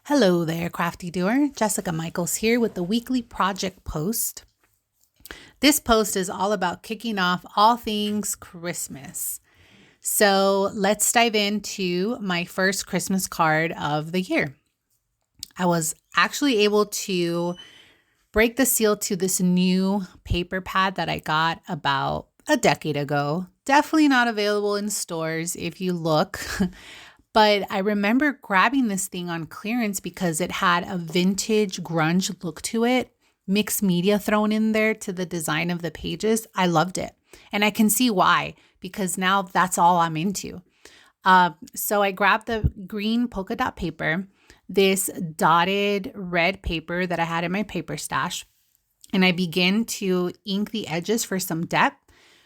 Hello there, crafty doer. Jessica Michaels here with the weekly project post. This post is all about kicking off all things Christmas. So let's dive into my first Christmas card of the year. I was actually able to break the seal to this new paper pad that I got about a decade ago. Definitely not available in stores if you look. But I remember grabbing this thing on clearance because it had a vintage grunge look to it, mixed media thrown in there to the design of the pages. I loved it. And I can see why, because now that's all I'm into. So I grabbed the green polka dot paper, this dotted red paper that I had in my paper stash, and I began to ink the edges for some depth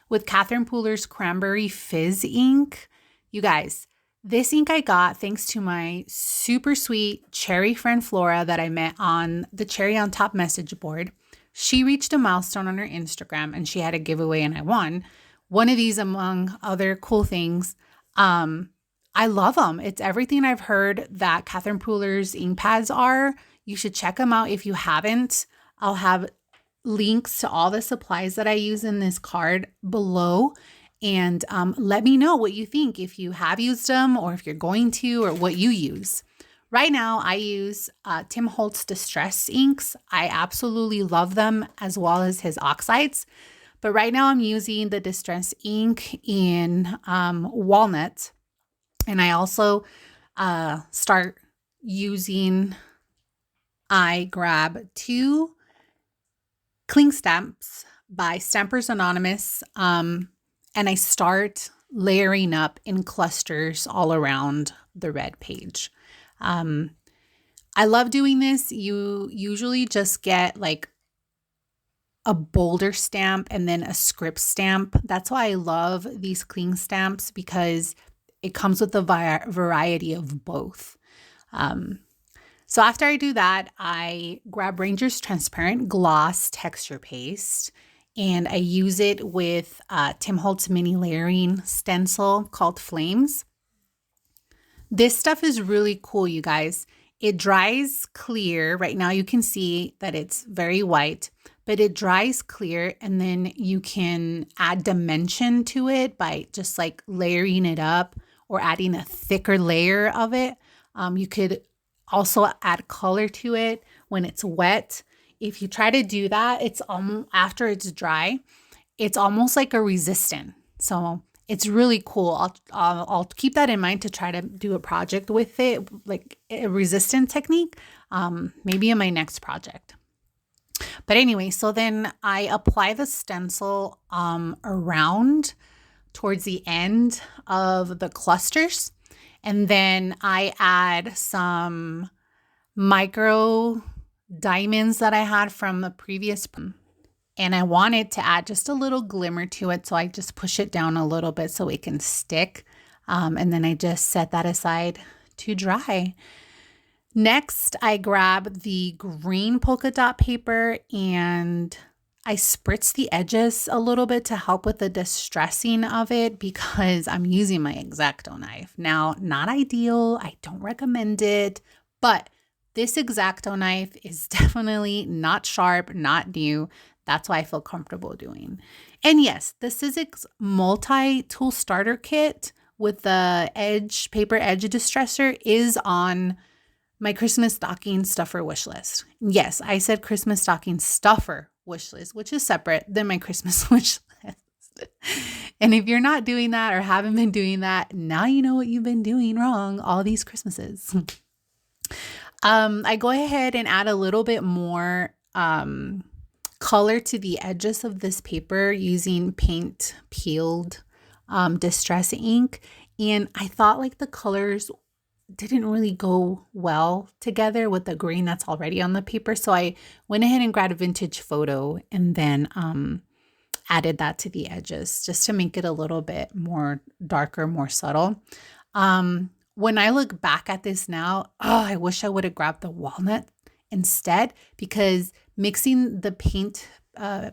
with Catherine Pooler's Cranberry Fizz ink. You guys, this ink I got thanks to my super sweet cherry friend Flora that I met on the Cherry on Top message board. She reached a milestone on her Instagram and she had a giveaway and I won one of these among other cool things. I love them. It's everything I've heard that Catherine Pooler's ink pads are. You should check them out if you haven't. I'll have links to all the supplies that I use in this card below. And let me know what you think, if you have used them or if you're going to, or what you use. Right now, I use Tim Holtz Distress inks. I absolutely love them, as well as his oxides. But right now, I'm using the Distress ink in walnut. And I also I grab 2 cling stamps by Stampers Anonymous. And I start layering up in clusters all around the red page. I love doing this. You usually just get like a bolder stamp and then a script stamp. That's why I love these cling stamps, because it comes with a variety of both. So after I do that, I grab Ranger's Transparent Gloss Texture Paste. And I use it with Tim Holtz mini layering stencil called Flames. This stuff is really cool, you guys. It dries clear. Right now you can see that it's very white, but it dries clear, and then you can add dimension to it by just like layering it up or adding a thicker layer of it. You could also add color to it when it's wet. If you try to do that, it's almost, after it's dry, it's almost like a resistant. So it's really cool. I'll keep that in mind to try to do a project with it, like a resistant technique, maybe in my next project. But anyway, so then I apply the stencil around towards the end of the clusters, and then I add some micro diamonds that I had from the previous, and I wanted to add just a little glimmer to it, so I just push it down a little bit so it can stick, and then I just set that aside to dry. Next, I grab the green polka dot paper and I spritz the edges a little bit to help with the distressing of it, because I'm using my X-Acto knife. Now, not ideal, I don't recommend it, but this X-Acto knife is definitely not sharp, not new. That's why I feel comfortable doing. And yes, the Sizzix multi-tool starter kit with the paper edge distresser is on my Christmas stocking stuffer wish list. Yes, I said Christmas stocking stuffer wish list, which is separate than my Christmas wish list. And if you're not doing that or haven't been doing that, now you know what you've been doing wrong all these Christmases. I go ahead and add a little bit more color to the edges of this paper using paint peeled distress ink. And I thought like the colors didn't really go well together with the green that's already on the paper. So I went ahead and grabbed a vintage photo and then added that to the edges just to make it a little bit more darker, more subtle. When I look back at this now, I wish I would have grabbed the walnut instead, because mixing the paint,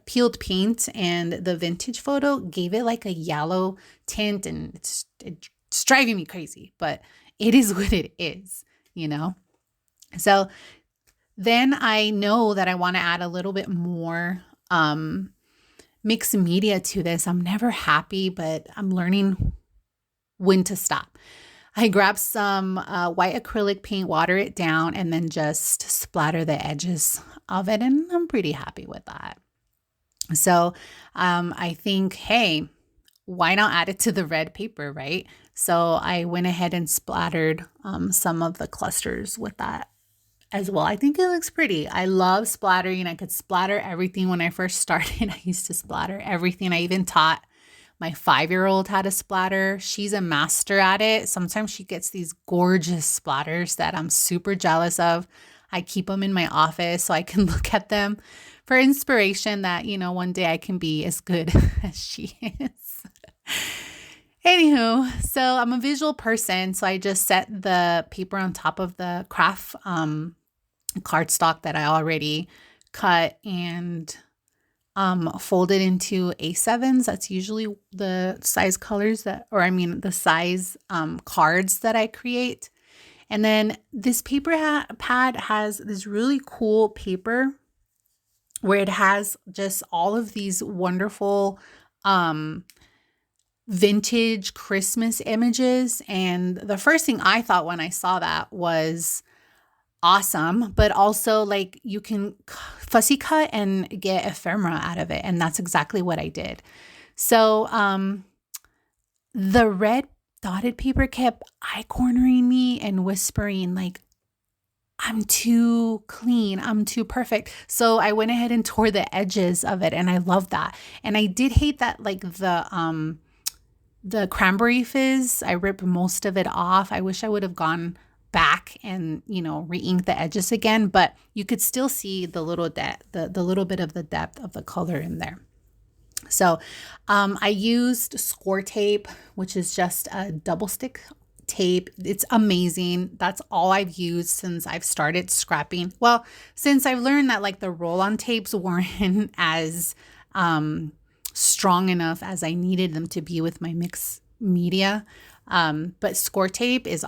peeled paint and the vintage photo gave it like a yellow tint, and it's driving me crazy, but it is what it is, you know? So then I know that I want to add a little bit more mixed media to this. I'm never happy, but I'm learning when to stop. I grab some white acrylic paint, water it down, and then just splatter the edges of it. And I'm pretty happy with that. So I think, hey, why not add it to the red paper, right? So I went ahead and splattered some of the clusters with that as well. I think it looks pretty. I love splattering. I could splatter everything when I first started. I used to splatter everything. I even taught my 5-year-old how to splatter. She's a master at it. Sometimes she gets these gorgeous splatters that I'm super jealous of. I keep them in my office so I can look at them for inspiration that, one day I can be as good as she is. Anywho, so I'm a visual person. So I just set the paper on top of the craft cardstock that I already cut and folded into A7s. That's usually the size colors the size cards that I create. And then this paper pad has this really cool paper where it has just all of these wonderful vintage Christmas images. And the first thing I thought when I saw that was awesome, but also like you can fussy cut and get ephemera out of it. And that's exactly what I did. So the red dotted paper kept eye cornering me and whispering like, I'm too clean, I'm too perfect. So I went ahead and tore the edges of it, and I love that. And I did hate that like the cranberry fizz, I ripped most of it off. I wish I would have gone back and re-ink the edges again, but you could still see the little the little bit of the depth of the color in there. So I used score tape, which is just a double stick tape. It's amazing. That's all I've used since I've started scrapping. Well, since I've learned that like the roll-on tapes weren't as strong enough as I needed them to be with my mixed media. But score tape is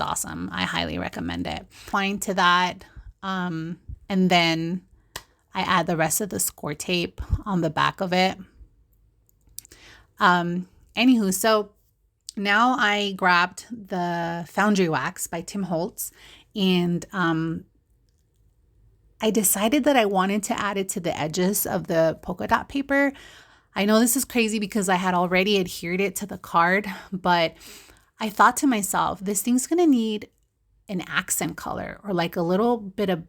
awesome. I highly recommend it. Applying to that, and then I add the rest of the score tape on the back of it. Anywho, so now I grabbed the Foundry Wax by Tim Holtz, and I decided that I wanted to add it to the edges of the polka dot paper. I know this is crazy because I had already adhered it to the card, but I thought to myself, this thing's going to need an accent color or like a little bit of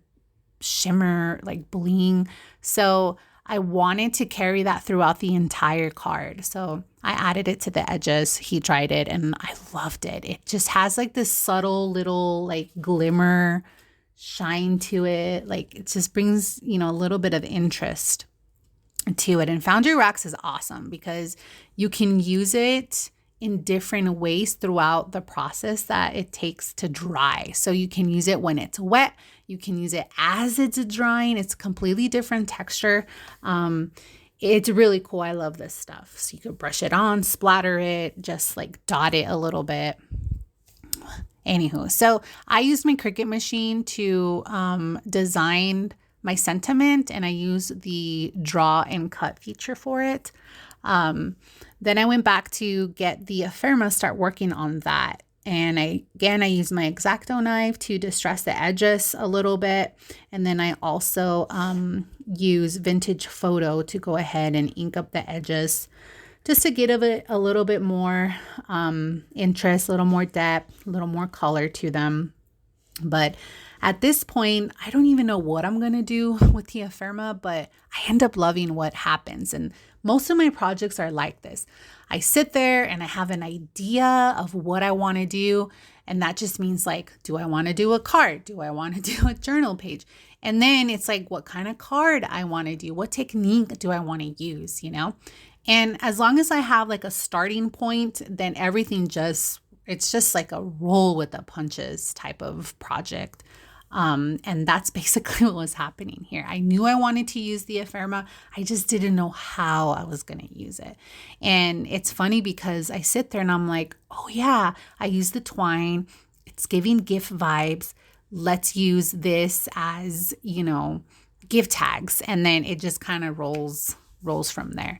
shimmer, like bling. So I wanted to carry that throughout the entire card. So I added it to the edges, heat dried it, and I loved it. It just has like this subtle little like glimmer shine to it. Like it just brings, a little bit of interest to it. And Foundry Wax is awesome because you can use it in different ways throughout the process that it takes to dry. So you can use it when it's wet. You can use it as it's drying. It's a completely different texture. It's really cool. I love this stuff. So you could brush it on, splatter it, just like dot it a little bit. Anywho, so I used my Cricut machine to design my sentiment, and I use the draw and cut feature for it. Then I went back to get the ephemera, start working on that. And I use my X-Acto knife to distress the edges a little bit. And then I also use Vintage Photo to go ahead and ink up the edges just to give it a little bit more interest, a little more depth, a little more color to them. But at this point, I don't even know what I'm going to do with the ephemera, but I end up loving what happens. And most of my projects are like this. I sit there and I have an idea of what I want to do. And that just means like, do I want to do a card? Do I want to do a journal page? And then it's like, what kind of card I want to do? What technique do I want to use, And as long as I have like a starting point, then everything it's just like a roll with the punches type of project. And that's basically what was happening here. I knew I wanted to use the ephemera. I just didn't know how I was going to use it. And it's funny because I sit there and I'm like, oh yeah, I use the twine. It's giving gift vibes. Let's use this as, gift tags. And then it just kind of rolls from there.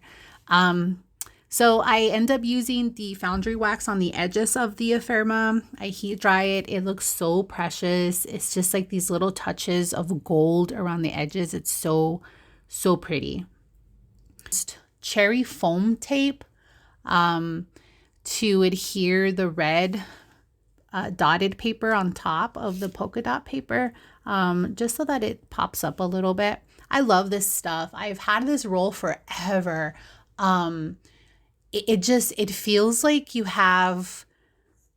So I end up using the foundry wax on the edges of the ephemera. I heat dry it. It looks so precious. It's just like these little touches of gold around the edges. It's so, so pretty. Cherry foam tape to adhere the red dotted paper on top of the polka dot paper, just so that it pops up a little bit. I love this stuff. I've had this roll forever. It feels like you have,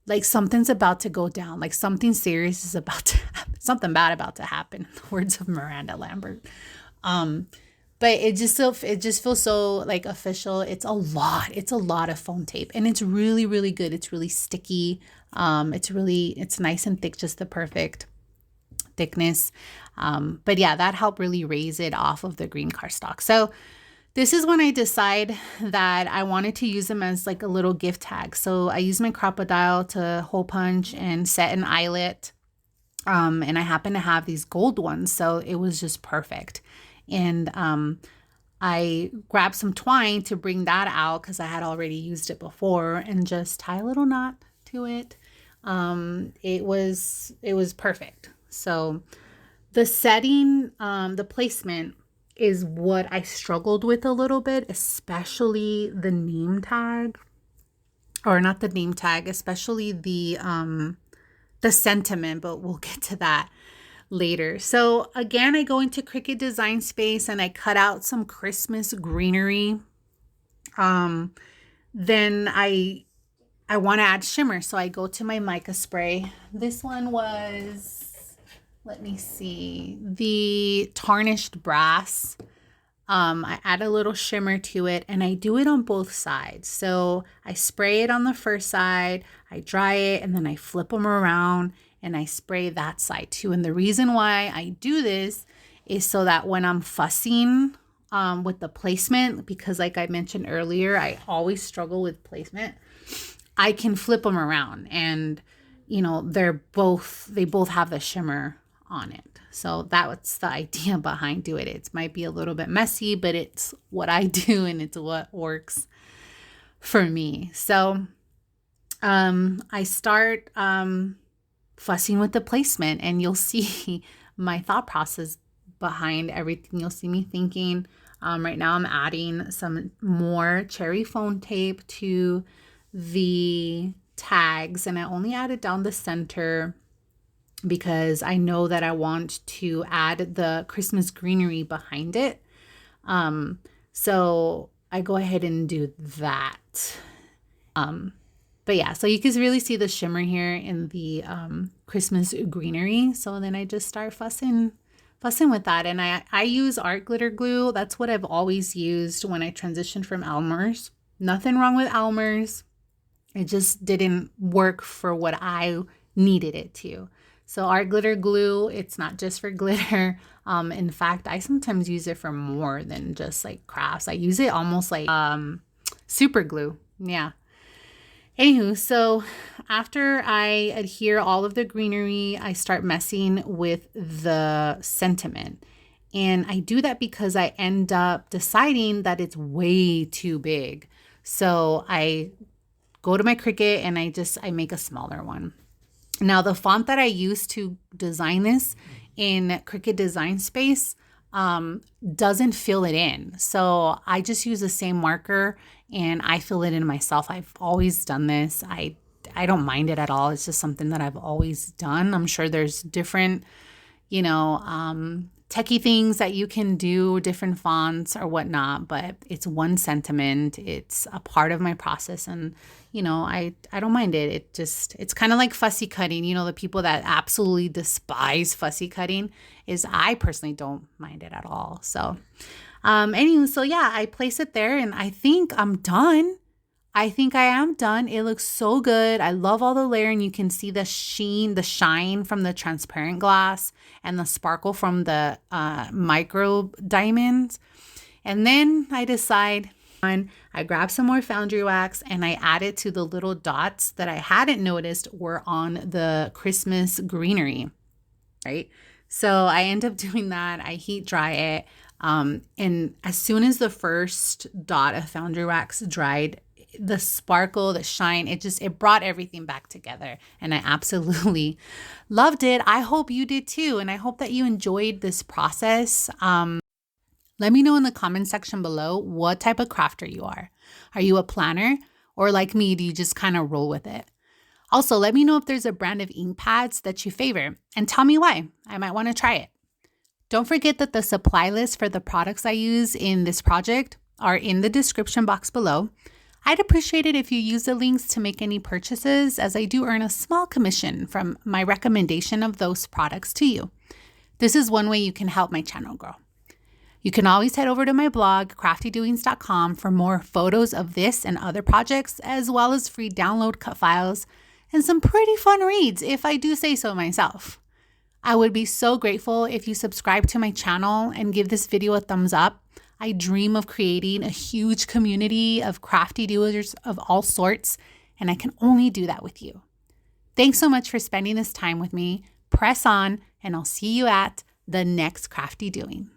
like, something's about to go down, like something serious is about to happen, something bad about to happen, in the words of Miranda Lambert. But it just feels so like official. It's a lot of foam tape, and it's really, really good. It's really sticky. It's nice and thick, just the perfect thickness. But yeah, that helped really raise it off of the green cardstock. So this is when I decide that I wanted to use them as like a little gift tag. So I use my Crop-A-Dile to hole punch and set an eyelet. And I happen to have these gold ones, so it was just perfect. And I grabbed some twine to bring that out because I had already used it before, and just tie a little knot to it. It was perfect. So the setting, the placement is what I struggled with a little bit, especially the name tag, or not the name tag, especially the sentiment, but we'll get to that later. So again, I go into Cricut Design Space and I cut out some Christmas greenery. Then I want to add shimmer, so I go to my mica spray. This one was, let me see, the tarnished brass. I add a little shimmer to it, and I do it on both sides. So I spray it on the first side, I dry it, and then I flip them around and I spray that side too. And the reason why I do this is so that when I'm fussing with the placement, because like I mentioned earlier, I always struggle with placement, I can flip them around, and they both have the shimmer on it. So that's the idea behind doing it. It might be a little bit messy, but it's what I do and it's what works for me. So I start fussing with the placement, and you'll see my thought process behind everything. You'll see me thinking. Right now I'm adding some more cherry foam tape to the tags, and I only added down the center because I know that I want to add the Christmas greenery behind it. So I go ahead and do that. But yeah, so you can really see the shimmer here in the Christmas greenery. So then I just start fussing with that. And I use art glitter glue. That's what I've always used when I transitioned from Elmer's. Nothing wrong with Elmer's. It just didn't work for what I needed it to. So art glitter glue, it's not just for glitter. In fact, I sometimes use it for more than just like crafts. I use it almost like super glue. Yeah. Anywho, so after I adhere all of the greenery, I start messing with the sentiment. And I do that because I end up deciding that it's way too big. So I go to my Cricut and I make a smaller one. Now, the font that I use to design this in Cricut Design Space doesn't fill it in. So I just use the same marker and I fill it in myself. I've always done this. I don't mind it at all. It's just something that I've always done. I'm sure there's different, techie things that you can do, different fonts or whatnot, but it's one sentiment. It's a part of my process, and I don't mind it. It's kind of like fussy cutting. The people that absolutely despise fussy cutting, I personally don't mind it at all. So anyway, so yeah, I place it there and I think I'm done. I think I am done. It looks so good. I love all the layering. You can see the shine from the transparent glass and the sparkle from the micro diamonds. And then I decide, I grabbed some more Foundry wax and I added to the little dots that I hadn't noticed were on the Christmas greenery, right? So I end up doing that. I heat dry it. And as soon as the first dot of Foundry wax dried, the sparkle, the shine, it brought everything back together. And I absolutely loved it. I hope you did too. And I hope that you enjoyed this process. Let me know in the comment section below what type of crafter you are. Are you a planner? Or like me, do you just kind of roll with it? Also, let me know if there's a brand of ink pads that you favor and tell me why. I might want to try it. Don't forget that the supply list for the products I use in this project are in the description box below. I'd appreciate it if you use the links to make any purchases, as I do earn a small commission from my recommendation of those products to you. This is one way you can help my channel grow. You can always head over to my blog, craftydoings.com, for more photos of this and other projects, as well as free download cut files and some pretty fun reads, if I do say so myself. I would be so grateful if you subscribe to my channel and give this video a thumbs up. I dream of creating a huge community of crafty doers of all sorts, and I can only do that with you. Thanks so much for spending this time with me. Press on, and I'll see you at the next crafty doing.